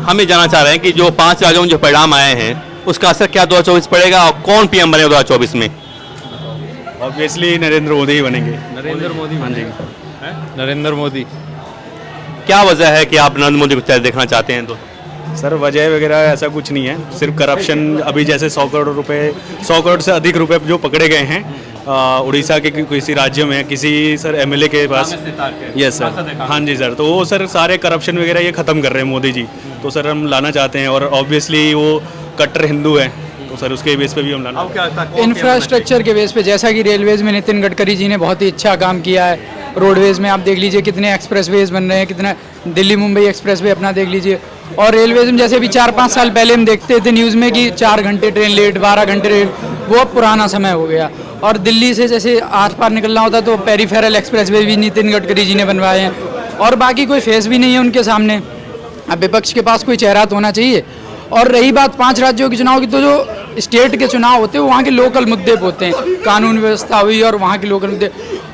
हम ये जानना चाह रहे हैं कि जो 5 राज्यों में जो परिणाम आए हैं उसका असर क्या 2024 पड़ेगा और कौन पीएम बनेगा 2024 में? ऑब्वियसली नरेंद्र मोदी ही बनेंगे। नरेंद्र मोदी। हाँ जी। नरेंद्र मोदी। क्या वजह है कि आप नरेंद्र मोदी को देखना चाहते हैं? तो सर वजह वगैरह ऐसा कुछ नहीं है, सिर्फ करप्शन। अभी जैसे 100 करोड़ से अधिक रुपए जो पकड़े गए हैं उड़ीसा के किसी राज्य में किसी सर एमएलए के पास। यस सर, हाँ जी सर। तो वो सर सारे करप्शन वगैरह ये ख़त्म कर रहे हैं मोदी जी, तो सर हम लाना चाहते हैं। और ऑब्वियसली वो कट्टर हिंदू है, तो सर उसके बेस पे भी हम लाना। इंफ्रास्ट्रक्चर के बेस पे, जैसा कि रेलवेज में नितिन गडकरी जी ने बहुत ही अच्छा काम किया है। रोडवेज में आप देख लीजिए कितने एक्सप्रेसवेज बन रहे हैं, कितना दिल्ली मुंबई एक्सप्रेसवे अपना देख लीजिए। और रेलवेज में जैसे भी 4-5 साल पहले हम देखते थे न्यूज़ में कि 4 घंटे ट्रेन लेट, 12 घंटे लेट, वो अब पुराना समय हो गया। और दिल्ली से जैसे आर पार निकलना होता तो पेरीफेरल एक्सप्रेसवे भी नितिन गडकरी जी ने बनवाए हैं। और बाकी कोई फेस भी नहीं है उनके सामने। अब विपक्ष के पास कोई चेहरा तो होना चाहिए। और रही बात 5 राज्यों के चुनाव की, तो जो स्टेट के चुनाव होते हैं वहाँ के लोकल मुद्दे पे होते हैं, कानून व्यवस्था हुई और वहाँ के लोकल मुद्दे।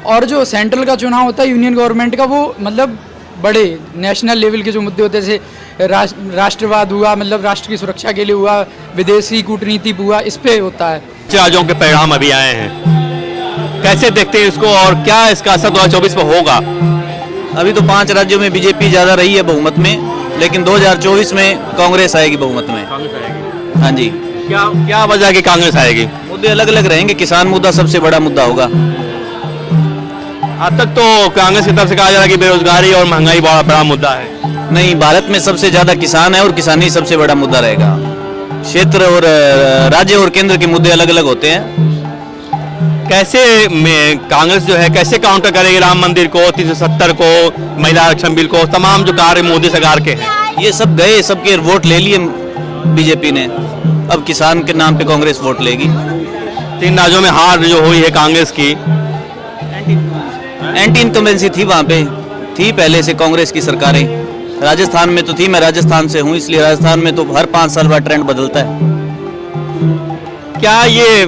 और जो सेंट्रल का चुनाव होता है यूनियन गवर्नमेंट का, वो मतलब बड़े नेशनल लेवल के जो मुद्दे होते हैं, जैसे राष्ट्रवाद हुआ, मतलब राष्ट्र की सुरक्षा के लिए हुआ, विदेशी कूटनीति हुआ, इस पे होता है। राज्यों के परिणाम अभी आए हैं, कैसे देखते हैं इसको और क्या इसका असर 2024 में होगा? अभी तो 5 राज्यों में बीजेपी ज़्यादा रही है बहुमत में, लेकिन 2024 में कांग्रेस आएगी बहुमत में। हाँ जी। क्या वजह है कि कांग्रेस आएगी? मुद्दे अलग अलग रहेंगे, किसान मुद्दा सबसे बड़ा मुद्दा होगा। आज तक तो कांग्रेस की तरफ से कहा जा रहा है कि बेरोजगारी और महंगाई बड़ा मुद्दा है। नहीं, भारत में सबसे ज़्यादा किसान है और किसानी सबसे बड़ा मुद्दा रहेगा। क्षेत्र और राज्य और केंद्र के मुद्दे अलग अलग होते हैं। कैसे कांग्रेस जो है कैसे काउंटर करेगी राम मंदिर को, 370 को, महिला आरक्षण बिल को, तमाम जो कार्य मोदी सरकार के हैं? ये सब गए, सबके वोट ले लिए बीजेपी ने। अब किसान के नाम पे कांग्रेस वोट लेगी। 3 राज्यों में हार जो हुई है कांग्रेस की, एंटी इनकम्बेंसी थी, वहाँ पे थी पहले से कांग्रेस की सरकारें। राजस्थान में तो थी, मैं राजस्थान से हूँ, इसलिए राजस्थान में तो हर 5 साल बाद ट्रेंड बदलता है। क्या ये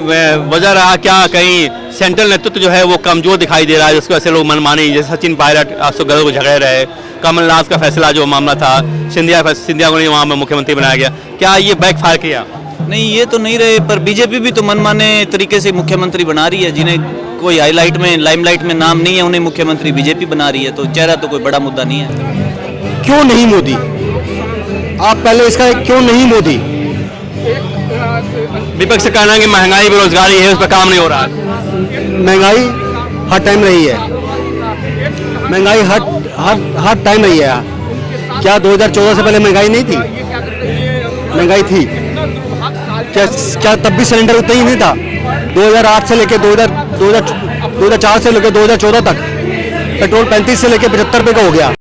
वजह रहा, क्या कहीं सेंट्रल नेतृत्व जो है वो कमजोर दिखाई दे रहा है, जिसकी वजह से लोग मनमानी, जैसे सचिन पायलट अशोक गहलोत को झगड़े रहे, कमलनाथ का फैसला जो मामला था, सिंधिया को नहीं वहाँ में मुख्यमंत्री बनाया गया, क्या ये बैकफायर किया? नहीं, ये तो नहीं रहे, पर बीजेपी भी तो मनमाने तरीके से मुख्यमंत्री बना रही है। जिन्हें कोई हाईलाइट में, लाइमलाइट में नाम नहीं है, उन्हें मुख्यमंत्री बीजेपी बना रही है, तो चेहरा तो कोई बड़ा मुद्दा नहीं है। क्यों नहीं मोदी? आप पहले इसका क्यों नहीं मोदी? विपक्ष का कहना है कि महंगाई बेरोजगारी है, उस पर काम नहीं हो रहा। महंगाई हर टाइम रही है, महंगाई हर टाइम रही है। क्या 2014 से पहले महंगाई नहीं थी? महंगाई थी। क्या तब भी सिलेंडर उतना ही नहीं था? 2008 से लेकर 2004 से लेकर 2014 तक पेट्रोल 35 से लेकर 75 रुपये का हो गया।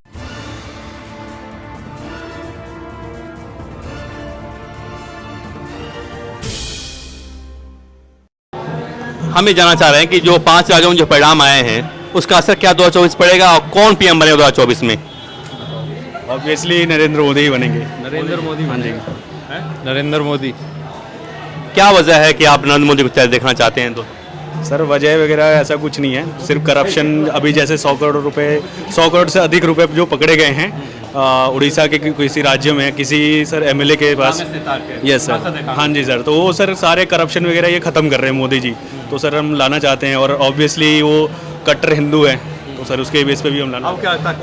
हम ये जानना चाह रहे हैं कि जो 5 राज्यों में जो परिणाम आए हैं उसका असर क्या 2024 पड़ेगा और कौन पीएम बनेगा 2024 में? ऑब्वियसली नरेंद्र मोदी ही बनेंगे। नरेंद्र मोदी। हाँ जी। नरेंद्र मोदी। क्या वजह है कि आप नरेंद्र मोदी को देखना चाहते हैं? तो सर वजह वगैरह ऐसा कुछ नहीं है, सिर्फ करप्शन। अभी जैसे 100 करोड़ से अधिक रुपए जो पकड़े गए हैं उड़ीसा के किसी राज्य में किसी सर एमएलए के पास। यस सर, हाँ जी सर। तो वो सर सारे करप्शन वगैरह ये ख़त्म कर रहे हैं मोदी जी, तो सर हम लाना चाहते हैं। और ऑब्वियसली वो कट्टर हिंदू है, तो सर उसके बेस पे भी हम लाना।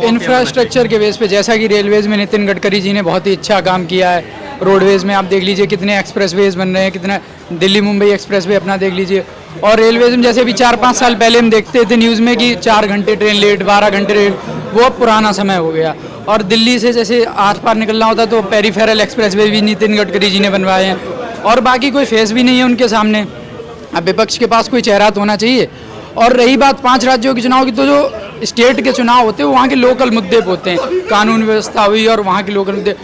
इंफ्रास्ट्रक्चर के बेस पे, जैसा कि रेलवेज में नितिन गडकरी जी ने बहुत ही अच्छा काम किया है। रोडवेज में आप देख लीजिए कितने एक्सप्रेसवेज बन रहे हैं, कितना दिल्ली मुंबई एक्सप्रेसवे अपना देख लीजिए। और रेलवेज में जैसे भी 4-5 साल पहले हम देखते थे न्यूज़ में कि 4 घंटे ट्रेन लेट, 12 घंटे लेट, वो अब पुराना समय हो गया। और दिल्ली से जैसे आर पार निकलना होता तो पेरीफेरल एक्सप्रेसवे भी नितिन गडकरी जी ने बनवाए हैं। और बाकी कोई फेस भी नहीं है उनके सामने। अब विपक्ष के पास कोई चेहरा तो होना चाहिए। और रही बात 5 राज्यों के चुनाव की, तो जो स्टेट के चुनाव होते हैं वहाँ के लोकल मुद्दे पे होते हैं, कानून व्यवस्था हुई और वहाँ के लोकल मुद्दे।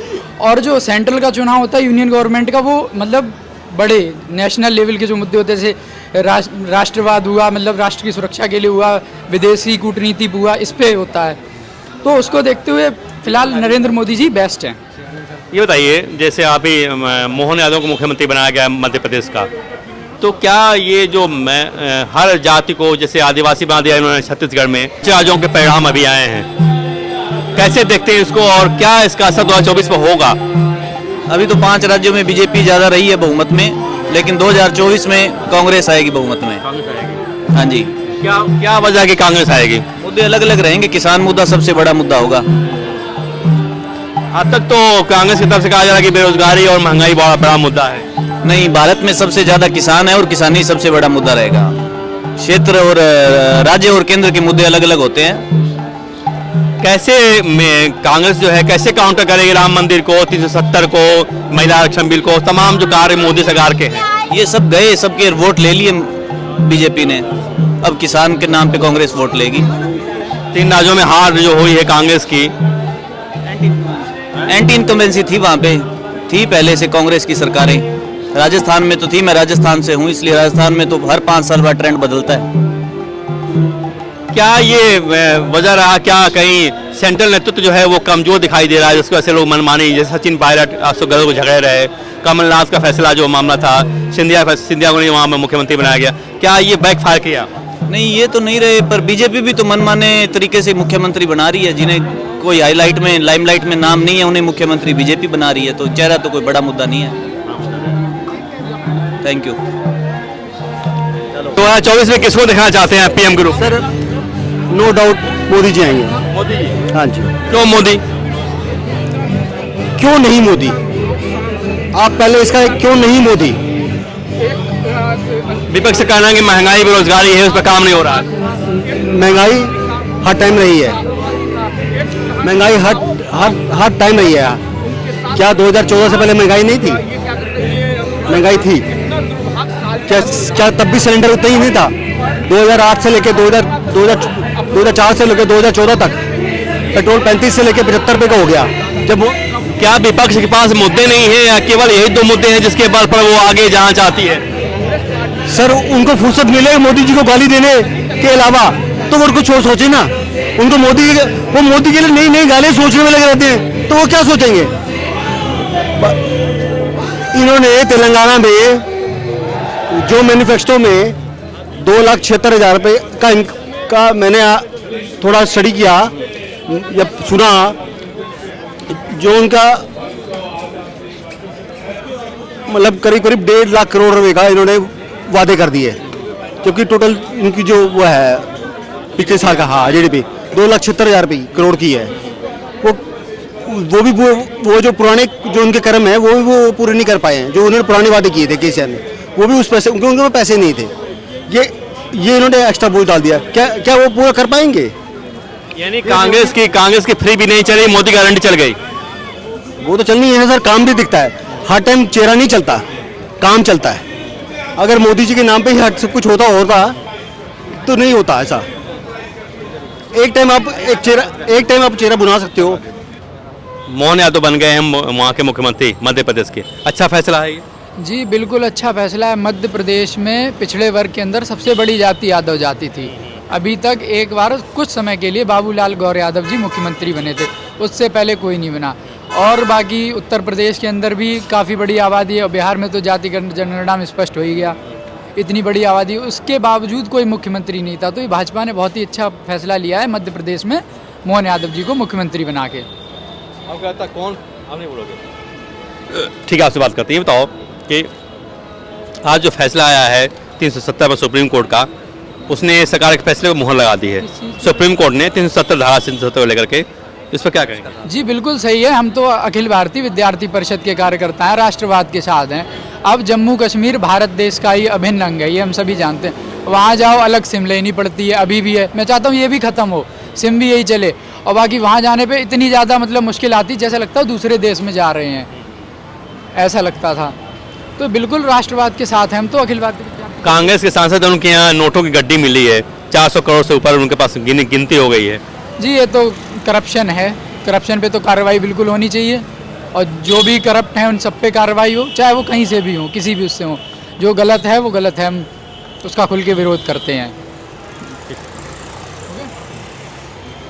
और जो सेंट्रल का चुनाव होता है यूनियन गवर्नमेंट का, वो मतलब बड़े नेशनल लेवल के जो मुद्दे होते हैं, जैसे राष्ट्रवाद हुआ, मतलब राष्ट्र की सुरक्षा के लिए हुआ, विदेशी कूटनीति हुआ, इस पे होता है। तो उसको देखते हुए फिलहाल नरेंद्र मोदी जी बेस्ट हैं। ये बताइए, जैसे आप ही मोहन यादव को मुख्यमंत्री बनाया गया मध्य प्रदेश का, तो क्या ये जो हर जाति को जैसे आदिवासी बना दिया इन्होंने छत्तीसगढ़ में, राज्यों के परिणाम अभी आए हैं, कैसे देखते हैं इसको और क्या इसका असर 2024 में होगा? अभी तो 5 राज्यों में बीजेपी ज़्यादा रही है बहुमत में, लेकिन 2024 में कांग्रेस आएगी बहुमत में। हाँ जी। क्या क्या वजह है कि कांग्रेस आएगी? मुद्दे अलग अलग रहेंगे, किसान मुद्दा सबसे बड़ा मुद्दा होगा। आज तक तो कांग्रेस की तरफ से कहा जा रहा है कि बेरोजगारी और महंगाई बड़ा बड़ा मुद्दा है। नहीं, भारत में सबसे ज़्यादा किसान है और किसानी सबसे बड़ा मुद्दा रहेगा। क्षेत्र और राज्य और केंद्र के मुद्दे अलग अलग होते हैं। कैसे में कांग्रेस जो है कैसे काउंटर करेगी राम मंदिर को, 370 को, महिला आरक्षण बिल को, तमाम जो कार्य मोदी सरकार के हैं? ये सब गए, सबके वोट ले लिए बीजेपी ने। अब किसान के नाम पे कांग्रेस वोट लेगी। 3 राज्यों में हार जो हुई है कांग्रेस की, एंटी इनकम्बेंसी थी वहाँ पे, थी पहले से कांग्रेस की सरकारें। राजस्थान में तो थी, मैं राजस्थान से हूँ, इसलिए राजस्थान में तो हर 5 साल बाद ट्रेंड बदलता है। क्या ये वजह रहा क्या कहीं सेंट्रल नेतृत्व जो है वो कमजोर दिखाई दे रहा है, जिसकी वजह से लोग मनमानी, जैसे सचिन पायलट अशोक गहलोत को झगड़े रहे, कमलनाथ का फैसला जो मामला था, सिंधिया को नहीं वहाँ मुख्यमंत्री बनाया गया, क्या ये बैकफायर किया? नहीं, ये तो नहीं रहे, पर बीजेपी भी तो मनमाने तरीके से मुख्यमंत्री बना रही है। जिन्हें कोई हाईलाइट में, लाइमलाइट में नाम नहीं है, उन्हें मुख्यमंत्री बीजेपी बना रही है, तो चेहरा तो कोई बड़ा मुद्दा नहीं है। Thank you. 2024 में किसको दिखाना चाहते हैं PM group? Sir no doubt Modi ji आएंगे। मोदी जी। हाँ जी। क्यों मोदी? क्यों नहीं मोदी? आप पहले इसका क्यों नहीं मोदी? विपक्ष का कहना है कि महंगाई बेरोजगारी है, उस पर काम नहीं हो रहा है। महंगाई हर टाइम रही है। महंगाई हर हर हर टाइम रही है। क्या 2014 से पहले महंगाई नहीं थी? महंगाई थी। क्या तब भी सिलेंडर उतना ही नहीं था? 2008 से लेकर 2004 से लेकर 2014 तक पेट्रोल 35 से लेकर 75 रुपये का हो गया। जब क्या विपक्ष के पास मुद्दे नहीं है या केवल यही 2 मुद्दे हैं जिसके बल पर वो आगे जाना चाहती है? सर उनको फुर्सत मिले मोदी जी को गाली देने के अलावा तो वो कुछ सोचे ना। उनको वो मोदी के लिए नई नई गाली सोचने में लगे रहते हैं, तो वो क्या सोचेंगे? इन्होंने तेलंगाना में जो मैनिफेस्टो में 2,76,000 रुपये का मैंने थोड़ा स्टडी किया या सुना, जो उनका मतलब करीब करीब 1.5 लाख करोड़ रुपए का इन्होंने वादे कर दिए, जबकि टोटल इनकी जो वो है पिछले साल का GDP 2,76,000 रुपये करोड़ की है। वो जो पुराने जो उनके कर्म है वो पूरे नहीं कर पाए हैं, जो उन्होंने पुराने वादे किए थे केसीआर ने, वो भी उस पैसे उनके पास पैसे नहीं थे। ये इन्होंने एक्स्ट्रा बोझ डाल दिया। क्या वो पूरा कर पाएंगे? यानी कांग्रेस की फ्री भी नहीं चली, मोदी की गारंटी चल गई। वो तो चलनी है सर, काम भी दिखता है। हर टाइम चेहरा नहीं चलता, काम चलता है। अगर मोदी जी के नाम पे ही सब कुछ होता तो नहीं होता ऐसा। एक टाइम आप चेहरा बुना सकते हो। मोहन यादव बन गए हैं वहाँ के मुख्यमंत्री मध्य प्रदेश के, अच्छा फैसला है ये? जी बिल्कुल अच्छा फैसला है। मध्य प्रदेश में पिछड़े वर्ग के अंदर सबसे बड़ी जाति यादव जाति थी। अभी तक एक बार कुछ समय के लिए बाबूलाल गौर यादव जी मुख्यमंत्री बने थे, उससे पहले कोई नहीं बना। और बाकी उत्तर प्रदेश के अंदर भी काफ़ी बड़ी आबादी है, और बिहार में तो जाति जनगणना में स्पष्ट हो ही गया, इतनी बड़ी आबादी, उसके बावजूद कोई मुख्यमंत्री नहीं था। तो ये भाजपा ने बहुत ही अच्छा फैसला लिया है मध्य प्रदेश में मोहन यादव जी को मुख्यमंत्री बना के। अब कहता कौन, आप नहीं बोलोगे? ठीक है, आपसे बात करते हैं। ये बताओ कि आज जो फैसला आया है 370 पर सुप्रीम कोर्ट का, उसने सरकार के फैसले को मुहर लगा दी है। सुप्रीम कोर्ट ने 370 धारा 370 को लेकर के, इस पर क्या कहेंगे? जी बिल्कुल सही है। हम तो अखिल भारतीय विद्यार्थी परिषद के कार्यकर्ता हैं, राष्ट्रवाद के साथ हैं। अब जम्मू कश्मीर भारत देश का ही अभिन्न अंग है, ये हम सभी जानते हैं। वहाँ जाओ अलग सिम लेनी पड़ती है, अभी भी है। मैं चाहता हूँ ये भी ख़त्म हो, सिम भी यही चले। और बाकी वहाँ जाने पे इतनी ज़्यादा मतलब मुश्किल आती, जैसा लगता है दूसरे देश में जा रहे हैं, ऐसा लगता था। तो बिल्कुल राष्ट्रवाद के साथ हैं हम तो अखिल भारतीय। कांग्रेस के सांसद उनके यहाँ नोटों की गड्डी मिली है, 400 करोड़ से ऊपर उनके पास गिनती हो गई है। जी ये तो करप्शन है, करप्शन पे तो कार्रवाई बिल्कुल होनी चाहिए, और जो भी करप्ट हैं उन सब पे कार्रवाई हो, चाहे वो कहीं से भी हो, किसी भी उससे हो। जो गलत है वो गलत है, हम उसका खुल के विरोध करते हैं।